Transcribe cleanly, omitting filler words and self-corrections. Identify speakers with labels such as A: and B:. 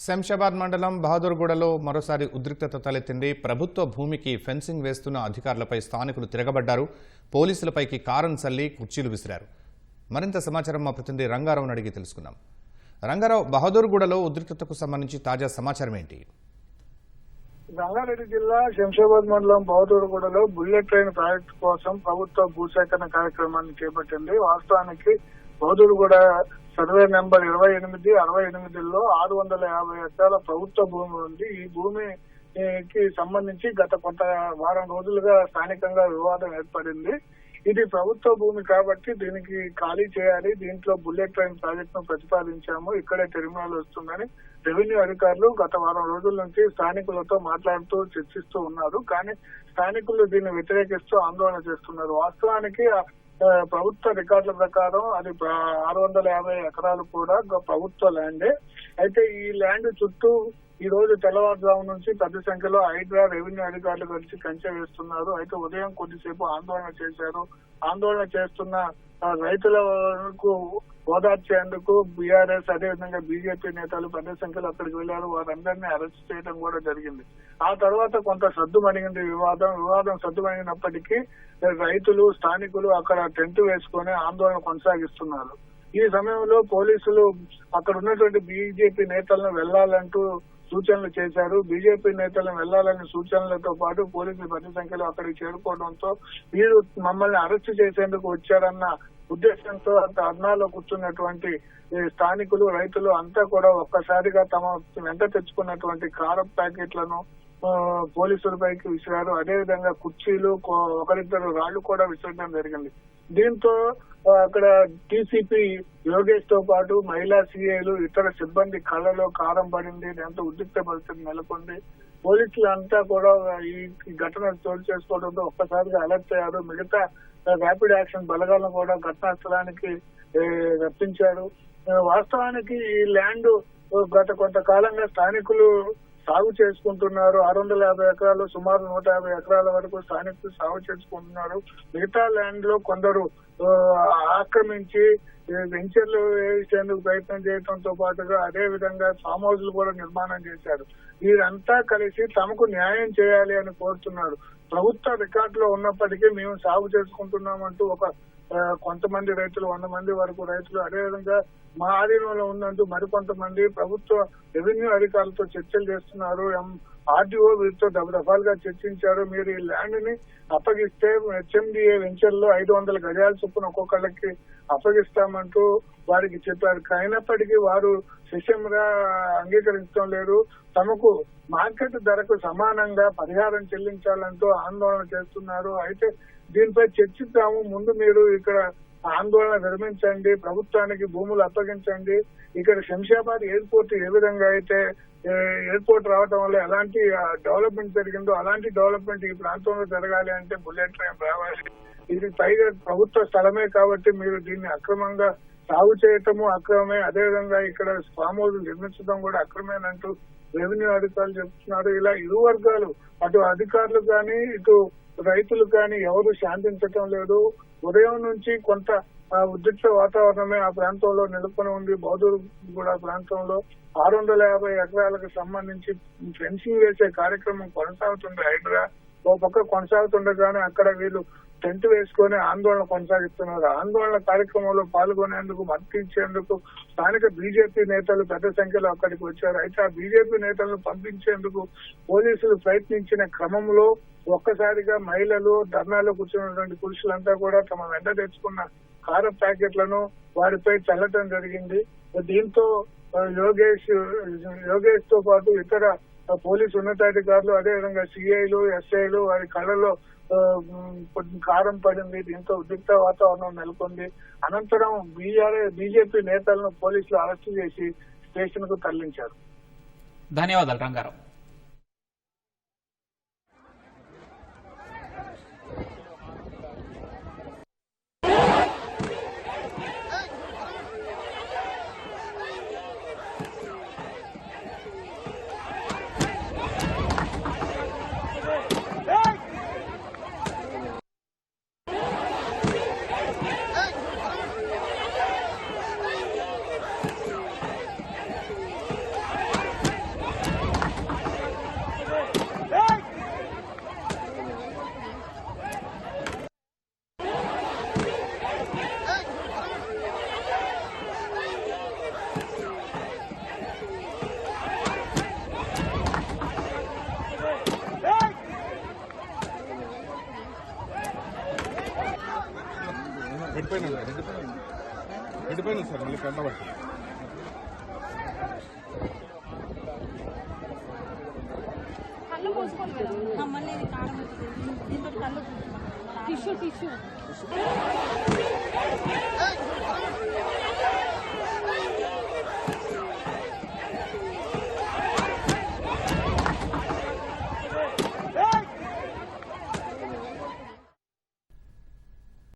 A: శంషాబాద్ మండలం బహదూర్గూడలో మరోసారి ఉద్రిక్తత తలెత్తింది. ప్రభుత్వ భూమికి ఫెన్సింగ్ వేస్తున్న అధికారులపై స్థానికులు తిరగబడ్డారు. పోలీసులపైకి కారం చల్లి కుర్చీలు విసిరారు. మరింత సమాచారం మా ప్రతినిధి రంగారావును అడిగి తెలుసుకుందాం. రంగారావు, బహదూర్గూడలో ఉద్రిక్తతకు సంబంధించి తాజా సమాచారం ఏంటి?
B: రంగారెడ్డి జిల్లా శంషాబాద్ మండలం బహదూర్గూడలో బుల్లెట్ ట్రైన్ ప్రాజెక్టు కోసం ప్రభుత్వ భూసేకరణ కార్యక్రమాన్ని చేపట్టింది. వాస్తవానికి బహదూర్గూడ సర్వే నెంబర్ 28, 68లో 650 ఎకరాల ప్రభుత్వ భూమి ఉంది. ఈ భూమికి సంబంధించి గత కొంత వారం రోజులుగా స్థానికంగా వివాదం ఏర్పడింది. ఇది ప్రభుత్వ భూమి కాబట్టి దీనికి ఖాళీ చేయాలి, దీంట్లో బుల్లెట్ ట్రైన్ ప్రాజెక్ట్ ను ప్రతిపాదించాము, ఇక్కడే టెర్మినల్ వస్తుందని రెవెన్యూ అధికారులు గత వారం రోజుల నుంచి స్థానికులతో మాట్లాడుతూ చర్చిస్తూ ఉన్నారు. కానీ స్థానికులు దీన్ని వ్యతిరేకిస్తూ ఆందోళన చేస్తున్నారు. వాస్తవానికి ప్రభుత్వ రికార్డుల ప్రకారం అది 650 ఎకరాలు కూడా ప్రభుత్వ ల్యాండే. అయితే ఈ ల్యాండ్ చుట్టూ ఈ రోజు తెల్లవారుజాము నుంచి పెద్ద సంఖ్యలో హైడ్రా రెవెన్యూ అధికారులు కలిసి కంచె వేస్తున్నారు. అయితే ఉదయం కొద్దిసేపు ఆందోళన చేశారు. ఆందోళన చేస్తున్న రైతులకు ఓదార్చేందుకు బీఆర్ఎస్ అదేవిధంగా బీజేపీ నేతలు పెద్ద సంఖ్యలో అక్కడికి వెళ్లారు. వారందరినీ అరెస్ట్ చేయడం కూడా జరిగింది. ఆ తర్వాత కొంత సద్దుమణిగింది వివాదం సద్దుమణిగినప్పటికీ రైతులు స్థానికులు అక్కడ టెంట్ వేసుకుని ఆందోళన కొనసాగిస్తున్నారు. ఈ సమయంలో పోలీసులు అక్కడ ఉన్నటువంటి బీజేపీ నేతలను వెళ్లాలంటూ సూచనలు చేశారు. బీజేపీ నేతలను వెళ్లాలనే సూచనలతో పాటు పోలీసులు పెద్ద సంఖ్యలో అక్కడికి చేరుకోవడంతో వీరు మమ్మల్ని అరెస్ట్ చేసేందుకు వచ్చారన్న ఉద్దేశంతో ధర్నాలో కూర్చున్నటువంటి స్థానికులు రైతులు అంతా కూడా ఒక్కసారిగా తమ వెంట తెచ్చుకున్నటువంటి కారం ప్యాకెట్లను పోలీసులపైకి విసిరారు. అదేవిధంగా కుర్చీలు, ఒకరిద్దరు రాళ్లు కూడా విసరడం జరిగింది. దీంతో అక్కడ టీసీపీ యోగేష్ తో పాటు మహిళా సీఐలు ఇతర సిబ్బంది కళ్ళలో కారం పడింది. దాంతో ఉద్రిక్త పరిస్థితి నెలకొంది. పోలీసులు అంతా కూడా ఈ ఘటన చోటు చేసుకోవడంతో ఒక్కసారిగా అలర్ట్ అయ్యారు. మిగతా ర్యాపిడ్ యాక్షన్ బలగాలను కూడా ఘటనా స్థలానికి రప్పించారు. వాస్తవానికి ఈ ల్యాండ్ గత కొంతకాలంగా స్థానికులు సాగు చేసుకుంటున్నారు. 650 ఎకరాలు సుమారు 150 ఎకరాల వరకు స్థానికులు సాగు చేసుకుంటున్నారు. మిగతా ల్యాండ్ లో కొందరు ఆక్రమించి వెంచర్లు వేసేందుకు ప్రయత్నం చేయడంతో పాటుగా అదే విధంగా ఫామ్ హౌస్లు కూడా నిర్మాణం చేశారు. వీరంతా కలిసి తమకు న్యాయం చేయాలి అని కోరుతున్నారు. ప్రభుత్వ రికార్డులో ఉన్నప్పటికీ మేము సాగు చేసుకుంటున్నామంటూ కొంతమంది రైతులు 100 మంది వరకు రైతులు అదేవిధంగా మా ఆధీనంలో ఉన్నంటూ మరికొంతమంది ప్రభుత్వ రెవెన్యూ అధికారులతో చర్చలు చేస్తున్నారు. ఆర్డీఓ వీరితో దఫాలుగా చర్చించారు. మీరు ఈ ల్యాండ్ ని అప్పగిస్తే హెచ్ఎండిఏ వెంచర్ లో 500 గజాల చొప్పున ఒక్కొక్కళ్ళకి అప్పగిస్తామంటూ వారికి చెప్పారు. అయినప్పటికీ వారు శిష్యంగా అంగీకరించడం లేదు. తమకు మార్కెట్ ధరకు సమానంగా పరిహారం చెల్లించాలంటూ ఆందోళన చేస్తున్నారు. అయితే దీనిపై చర్చిద్దాము, ముందు మీరు ఇక్కడ ఆందోళన విరమించండి, ప్రభుత్వానికి భూములు అప్పగించండి. ఇక్కడ శంషాబాద్ ఎయిర్పోర్ట్ ఏ విధంగా అయితే ఎయిర్పోర్ట్ రావడం వల్ల ఎలాంటి డెవలప్మెంట్ జరిగిందో అలాంటి డెవలప్మెంట్ ఈ ప్రాంతంలో జరగాలి అంటే బుల్లెట్ ట్రైన్ రావాలి. ఇది పైగా ప్రభుత్వ స్థలమే కాబట్టి మీరు దీన్ని అక్రమంగా సాగు చేయటము అక్రమమే, అదేవిధంగా ఇక్కడ ఫామ్ హౌస్ నిర్మించడం కూడా అక్రమేనంటూ రెవెన్యూ అధికారులు చెప్తున్నారు. ఇలా ఇరు వర్గాలు, అటు అధికారులు కానీ ఇటు రైతులు కానీ ఎవరు శాంతించటం లేదు. ఉదయం నుంచి కొంత ఉద్రిక్త వాతావరణమే ఆ ప్రాంతంలో నెలకొని ఉంది. బహదూర్గూడ ప్రాంతంలో 650 ఎకరాలకు సంబంధించి ఫెన్సింగ్ వేసే కార్యక్రమం కొనసాగుతుంది. హైడ్రా ఓ పక్క కొనసాగుతుండగానే అక్కడ వీళ్ళు టెంట్ వేసుకొని ఆందోళన కొనసాగిస్తున్నారు. ఆందోళన కార్యక్రమంలో పాల్గొనేందుకు మద్దతు ఇచ్చేందుకు స్థానిక బీజేపీ నేతలు పెద్ద సంఖ్యలో అక్కడికి వచ్చారు. అయితే ఆ బీజేపీ నేతలను పంపించేందుకు పోలీసులు ప్రయత్నించిన క్రమంలో ఒక్కసారిగా మహిళలు, ధర్నాలో కూర్చున్నటువంటి పురుషులంతా కూడా తమ వెంట తెచ్చుకున్న కారం ప్యాకెట్లను వారిపై చల్లటం జరిగింది. దీంతో యోగేష్ తో పాటు ఇతర పోలీసు ఉన్నతాధికారులు అదేవిధంగా సిఐలు, ఎస్ఐలు వారి కళ్ళలో కారం పడింది. దీంతో ఉద్రిక్త వాతావరణం నెలకొంది. అనంతరం బీజేపీ నేతలను పోలీసులు అరెస్టు చేసి స్టేషన్ కు తరలించారు.
C: ధన్యవాదాలు రంగారావు.
D: ఎడిపోయినా సార్ మళ్ళీ కంటబట్టి
E: కళ్ళు పోసుకోండి మేడం మళ్ళీ ఇది కారం అవుతుంది దీంతో కళ్ళు టిష్యూ